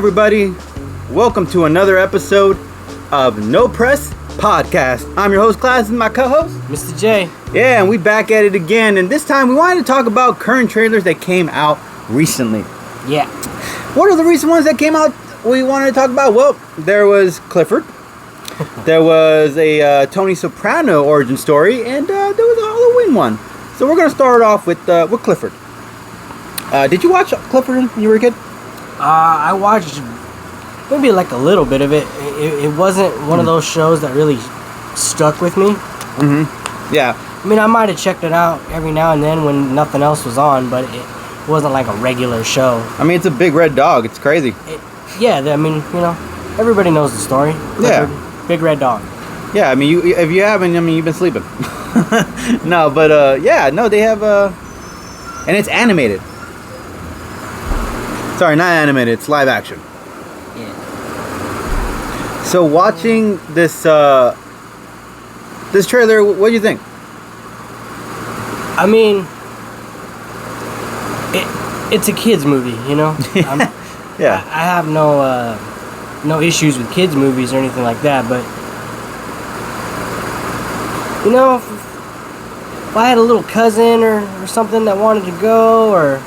everybody. Welcome to another episode of No Press Podcast. I'm your host, Class, and my co-host, Mr. J. Yeah, and we back at it again. And this time we wanted to talk about current trailers that came out recently. Yeah. What are the recent ones that came out we wanted to talk about? Well, there was Clifford. There was a Tony Soprano origin story, and there was a Halloween one. So we're going to start off with Clifford. Did you watch Clifford when you were a kid? I watched maybe like a little bit of it. It wasn't one of those shows that really stuck with me. Mm-hmm. Yeah. I mean, I might have checked it out every now and then when nothing else was on, but it wasn't like a regular show. I mean, it's a big red dog. It's crazy. I mean, you know, everybody knows the story. Clifford, yeah. Big red dog. Yeah, I mean, if you haven't, I mean, you've been sleeping. No, but they have and it's animated. Sorry, not animated. It's live action. Yeah. So watching this trailer, what do you think? I mean, it's a kids movie, you know. Yeah. I have no issues with kids movies or anything like that, but you know, if I had a little cousin or something that wanted to go, or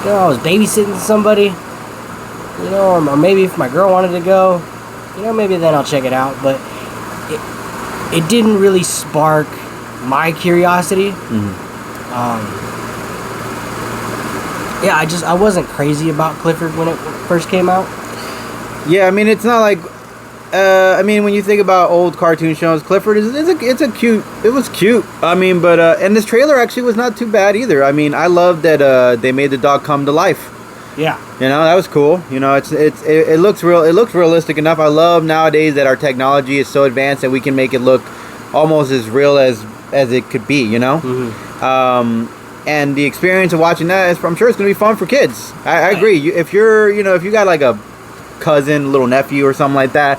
you know, I was babysitting somebody, you know, or maybe if my girl wanted to go, you know, maybe then I'll check it out. But it didn't really spark my curiosity. Mm-hmm. I wasn't crazy about Clifford when it first came out. Yeah, I mean, it's not like when you think about old cartoon shows, Clifford it's cute. It was cute. I mean, but and this trailer actually was not too bad either. I mean, I love that they made the dog come to life. Yeah. You know, that was cool. You know, it looks real. It looks realistic enough. I love nowadays that our technology is so advanced that we can make it look almost as real as it could be. You know. Mm-hmm. And the experience of watching that, I'm sure it's gonna be fun for kids. I agree. If you got like a cousin, little nephew, or something like that,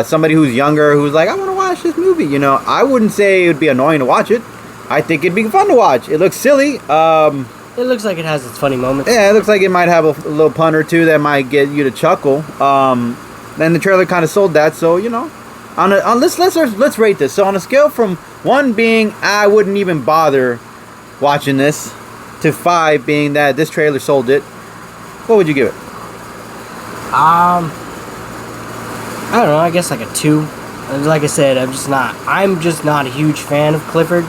somebody who's younger who's like, I want to watch this movie. You know, I wouldn't say it would be annoying to watch it. I think it'd be fun to watch. It looks silly. It looks like it has its funny moments. Yeah, it looks like it might have a little pun or two that might get you to chuckle. Then the trailer kind of sold that. So you know, let's rate this. So on a scale from 1 being I wouldn't even bother watching this, to 5 being that this trailer sold it, what would you give it? I don't know. I guess like a 2. Like I said, I'm just not a huge fan of Clifford.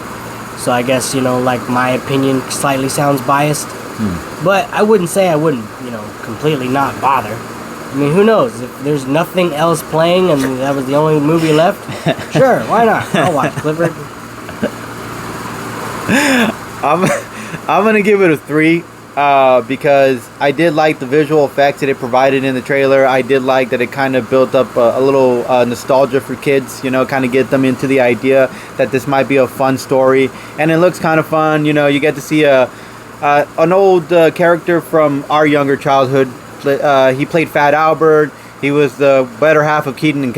So I guess, you know, like my opinion slightly sounds biased. But I wouldn't say I wouldn't, you know, completely not bother. I mean, who knows? If there's nothing else playing and that was the only movie left, sure, why not? I'll watch Clifford. I'm gonna give it a 3 because I did like the visual effects that it provided in the trailer. I did like that it kind of built up a little nostalgia for kids, you know, kind of get them into the idea that this might be a fun story, and it looks kind of fun. You know, you get to see an old character from our younger childhood. He played Fat Albert. He was the better half of Keaton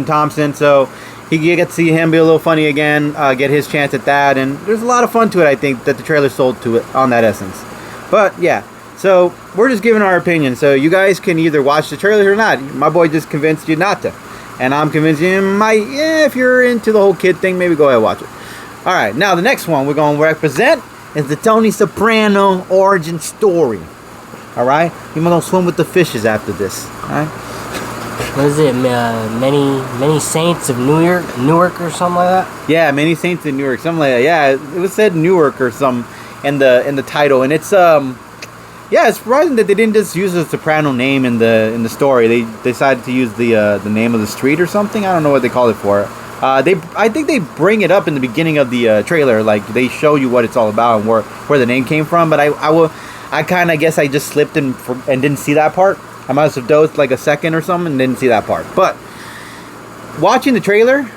Thompson. So you get to see him be a little funny again, get his chance at that, and there's a lot of fun to it, I think, that the trailer sold to it on that essence. But, yeah, so we're just giving our opinion, so you guys can either watch the trailers or not. My boy just convinced you not to, and I'm convinced you might, if you're into the whole kid thing, maybe go ahead and watch it. Alright, now the next one we're going to represent is the Tony Soprano origin story. Alright? You're going to swim with the fishes after this, alright? What is it? Many Saints of Newark or something like that? Yeah, Many Saints in Newark, something like that. Yeah, it was said Newark or some in the title, and it's it's surprising that they didn't just use the Soprano name in the story. They decided to use the name of the street or something. I don't know what they call it for. I think they bring it up in the beginning of the trailer, like they show you what it's all about and where the name came from. But I kind of guess I just slipped and didn't see that part. I must have dozed like a second or something and didn't see that part. But watching the trailer,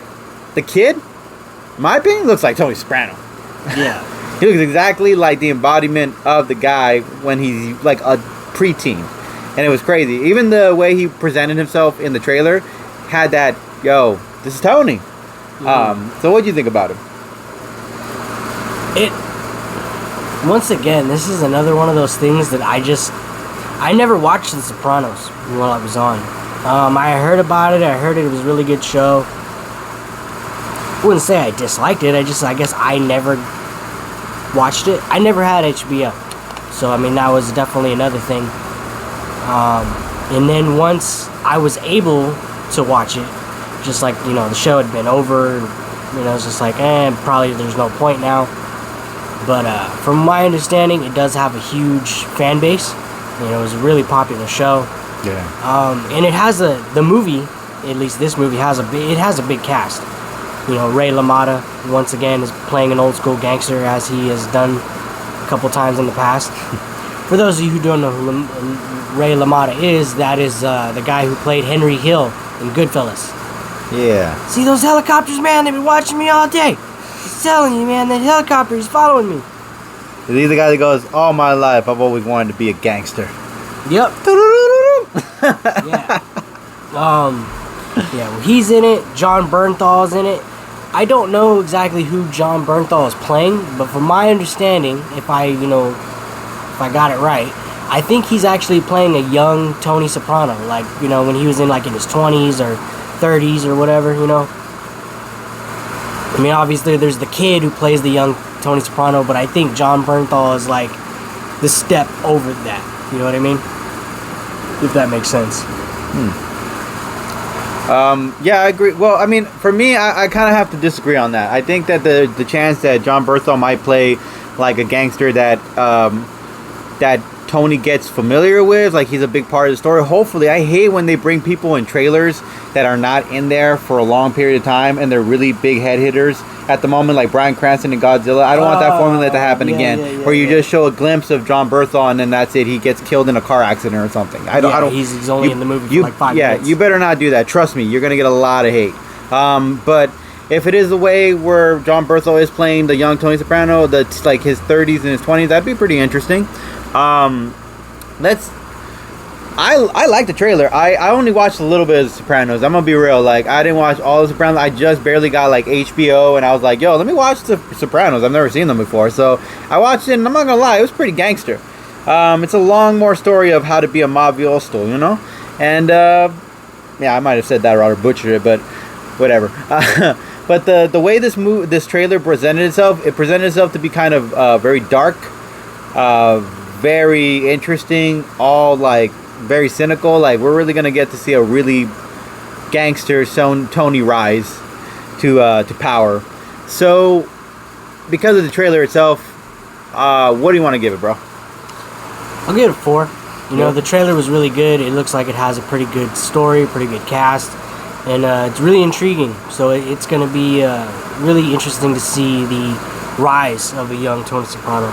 the kid, in my opinion, looks like Tony Soprano. Yeah. He looks exactly like the embodiment of the guy when he's like a preteen. And it was crazy. Even the way he presented himself in the trailer had that, yo, this is Tony. Mm-hmm. So what do you think about him? Once again, this is another one of those things that I I never watched The Sopranos while I was on. I heard about it. I heard it was a really good show. I wouldn't say I disliked it. I guess I never watched it. I never had HBO. So, I mean, that was definitely another thing. And then once I was able to watch it, just like, you know, the show had been over, you know, it's just like, probably there's no point now. But from my understanding, it does have a huge fan base. You know, it was a really popular show. Yeah. And it has the movie, at least this movie has a big cast. You know, Ray LaMotta once again is playing an old school gangster, as he has done a couple times in the past. For those of you who don't know who Ray LaMotta is, that is the guy who played Henry Hill in Goodfellas. Yeah. See those helicopters, man? They've been watching me all day. He's telling you, man, that helicopter is following me. He's the guy that goes, all my life, I've always wanted to be a gangster. Yep. Yeah. Yeah, well, he's in it. John Bernthal's in it. I don't know exactly who John Bernthal is playing, but from my understanding, if I got it right, I think he's actually playing a young Tony Soprano, like, you know, when he was in his 20s or 30s or whatever, you know. I mean, obviously there's the kid who plays the young Tony Soprano, but I think John Bernthal is like the step over that. You know what I mean? If that makes sense. Yeah, I agree. Well, I mean, for me, I kind of have to disagree on that. I think that the chance that John Bernthal might play like a gangster that that Tony gets familiar with, like he's a big part of the story. Hopefully, I hate when they bring people in trailers that are not in there for a long period of time and they're really big head hitters at the moment, like Bryan Cranston in Godzilla. I don't want that formula to happen again, where you just show a glimpse of John Bernthal and then that's it. He gets killed in a car accident or something. I don't. He's only in the movie for like 5 minutes. Yeah, you better not do that. Trust me, you're gonna get a lot of hate. But if it is the way where John Bernthal is playing the young Tony Soprano, that's like his 30s and his 20s, that'd be pretty interesting. I like the trailer. I only watched a little bit of The Sopranos. I'm gonna be real. Like, I didn't watch all of The Sopranos. I just barely got like HBO, and I was like, yo, let me watch The Sopranos. I've never seen them before, so I watched it, and I'm not gonna lie, it was pretty gangster. It's a long more story of how to be a mafioso, you know. And yeah, I might have said that or butchered it, but whatever. But the way this trailer presented itself, it presented itself to be kind of very dark, very interesting, all like very cynical. Like, we're really gonna get to see a really gangster Tony rise to power. So because of the trailer itself, what do you want to give it, bro? I'll give it a 4. You know, the trailer was really good. It looks like it has a pretty good story, pretty good cast, and it's really intriguing. So it's going to be really interesting to see the rise of a young Tony Soprano.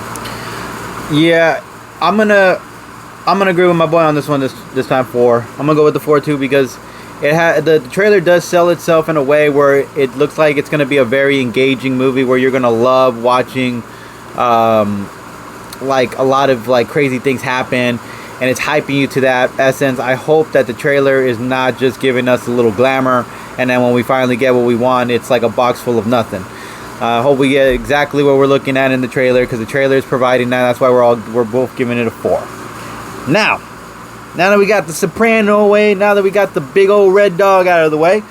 Yeah, I'm gonna agree with my boy on this one. This time 4. I'm gonna go with the 4 too, because the trailer does sell itself in a way where it looks like it's gonna be a very engaging movie where you're gonna love watching like a lot of like crazy things happen, and it's hyping you to that essence. I hope that the trailer is not just giving us a little glamour, and then when we finally get what we want, it's like a box full of nothing. I hope we get exactly what we're looking at in the trailer, because the trailer is providing that. That's why we're both giving it a 4. Now that we got the Soprano away, now that we got the big old red dog out of the way,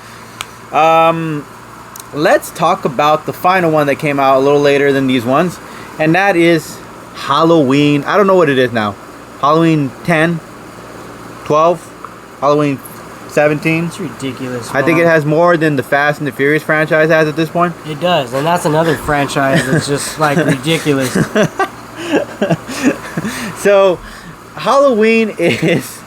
let's talk about the final one that came out a little later than these ones, and that is Halloween. I don't know what it is now. Halloween 10, 12, Halloween 17. It's ridiculous. I think it has more than the Fast and the Furious franchise has at this point. It does, and that's another franchise that's just like ridiculous. So Halloween is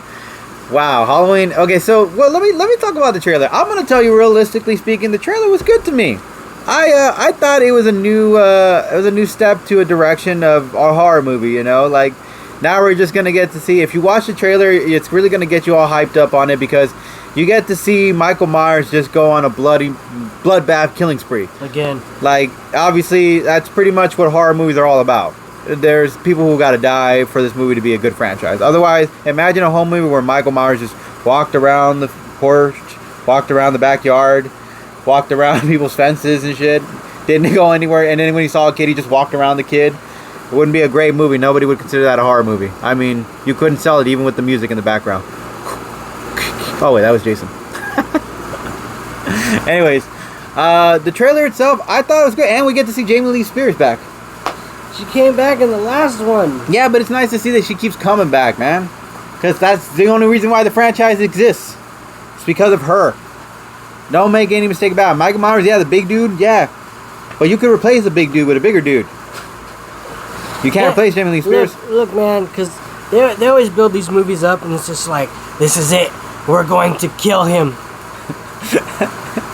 Halloween. Okay, so let me talk about the trailer. I'm gonna tell you, realistically speaking, the trailer was good to me. I thought it was a new step to a direction of a horror movie. You know, like, now we're just gonna get to see. If you watch the trailer, it's really gonna get you all hyped up on it, because you get to see Michael Myers just go on a bloodbath killing spree again. Like, obviously, that's pretty much what horror movies are all about. There's people who gotta die for this movie to be a good franchise. Otherwise, imagine a whole movie where Michael Myers just walked around the porch, walked around the backyard, walked around people's fences and shit, didn't go anywhere, and then when he saw a kid, he just walked around the kid. It wouldn't be a great movie. Nobody would consider that a horror movie. I mean, you couldn't sell it even with the music in the background. Oh wait, that was Jason. Anyways, the trailer itself, I thought it was good, and we get to see Jamie Lee Spears back. She came back in the last one. Yeah, but it's nice to see that she keeps coming back, man. Because that's the only reason why the franchise exists. It's because of her. Don't make any mistake about it. Michael Myers, yeah, the big dude, yeah. But you could replace the big dude with a bigger dude. You can't replace Jamie Lee Spears. Look, man, because they always build these movies up, and it's just like, this is it. We're going to kill him.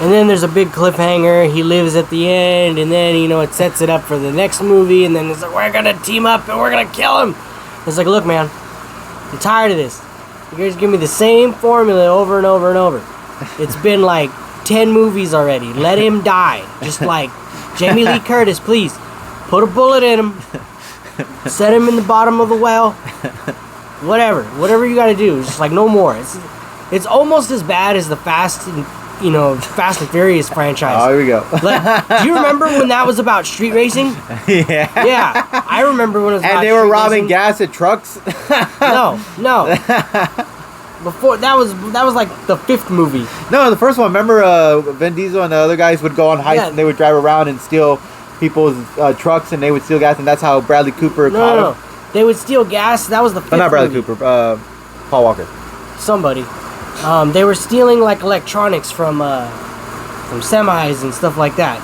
And then there's a big cliffhanger. He lives at the end, and then, you know, it sets it up for the next movie, and then it's like, we're going to team up, and we're going to kill him. It's like, look, man, I'm tired of this. You guys give me the same formula over and over and over. It's been like 10 movies already. Let him die. Just like Jamie Lee Curtis, please. Put a bullet in him. Set him in the bottom of the well. Whatever you got to do. It's just like no more. It's almost as bad as the Fast and Furious franchise. Oh, here we go. Like, do you remember when that was about street racing? Yeah. Yeah, I remember when it was about and they were street robbing racing. gas at trucks. No. Before that was like the 5th movie. No, the first one. Remember, Vin Diesel and the other guys would go on heists, and they would drive around and steal people's trucks, and they would steal gas, and that's how Bradley Cooper caught him. They would steal gas. That was the 5th not Bradley movie. Cooper. Paul Walker. Somebody. They were stealing like electronics from semis and stuff like that.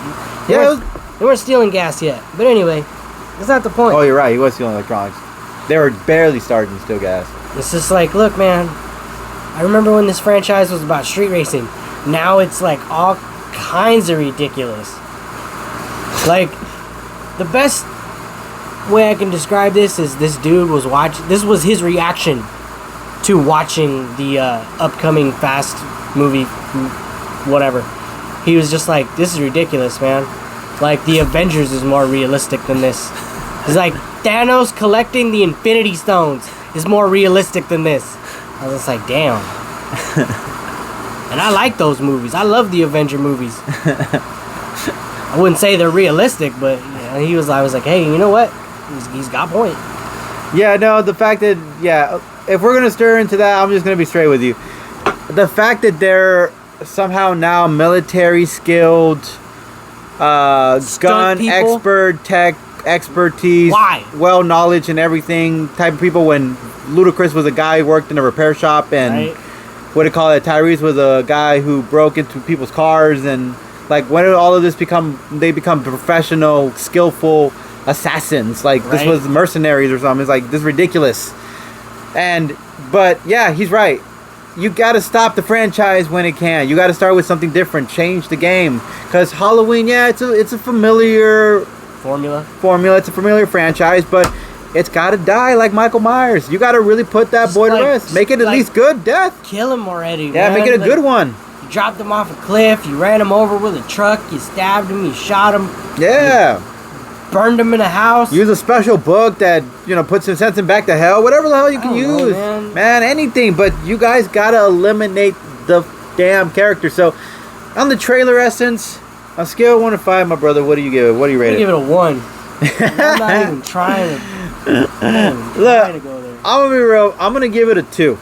They weren't stealing gas yet. But anyway, that's not the point. Oh, you're right. He was stealing electronics. They were barely starting to steal gas. It's just like, look, man, I remember when this franchise was about street racing. Now it's like all kinds of ridiculous. Like, the best way I can describe this is this dude was watching. This was his reaction to watching the upcoming Fast movie, whatever. He was just like, this is ridiculous, man. Like, the Avengers is more realistic than this. He's like, Thanos collecting the Infinity Stones is more realistic than this. I was just like, damn. And I like those movies. I love the Avenger movies. I wouldn't say they're realistic, but you know, I was like, hey, you know what? He's got a point. Yeah, no, the fact that, if we're going to stir into that, I'm just going to be straight with you. The fact that they're somehow now military skilled, gun people? expert, tech expertise, Why? well knowledge and everything type of people, when Ludacris was a guy who worked in a repair shop, and what do you call it, Tyrese was a guy who broke into people's cars, and like, when did all of this become professional, skillful assassins? Like, this was mercenaries or something. It's like, this is ridiculous. But yeah, he's right. You gotta stop the franchise when it can. You gotta start with something different. Change the game. Because Halloween, it's a familiar formula. It's a familiar franchise, but it's gotta die like Michael Myers. You gotta really put that boy to rest. Make it at least good death. Kill him already. Yeah, man. make it a good one. You dropped him off a cliff. You ran him over with a truck. You stabbed him. You shot him. Yeah. Burned him in a house. Use a special book that, puts him, sends him back to hell. Whatever the hell you can use. Man, anything. But you guys gotta eliminate the damn character. So, on the trailer essence, on a scale of 1 to 5, my brother, what do you give it? What do you rate it? I give it a 1. I'm not even trying to go there. I'm gonna be real. I'm gonna give it a 2.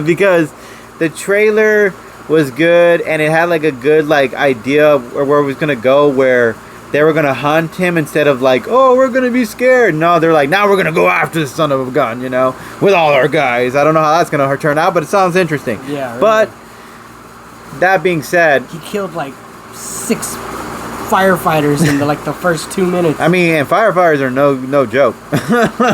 Because the trailer was good, and it had like a good idea of where it was gonna go, where they were gonna hunt him instead of like, oh, we're gonna be scared. No, they're like, now we're gonna go after the son of a gun, with all our guys. I don't know how that's gonna turn out, but it sounds interesting. Yeah. Really. But that being said, he killed like 6 firefighters in the first 2 minutes. I mean, and firefighters are no joke.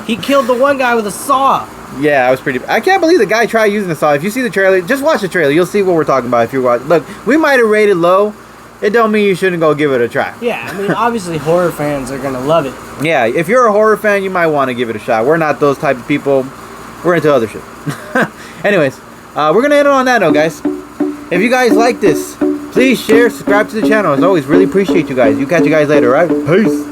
He killed the one guy with a saw. Yeah, I can't believe the guy tried using the saw. If you see the trailer, just watch the trailer. You'll see what we're talking about if you watch. Look, we might have rated low. It don't mean you shouldn't go give it a try. Yeah, I mean, obviously horror fans are gonna love it. Yeah, if you're a horror fan, you might want to give it a shot. We're not those type of people. We're into other shit. Anyways, we're gonna end it on that note, guys. If you guys like this, please share, subscribe to the channel. As always, really appreciate you guys. You catch you guys later, right? Peace.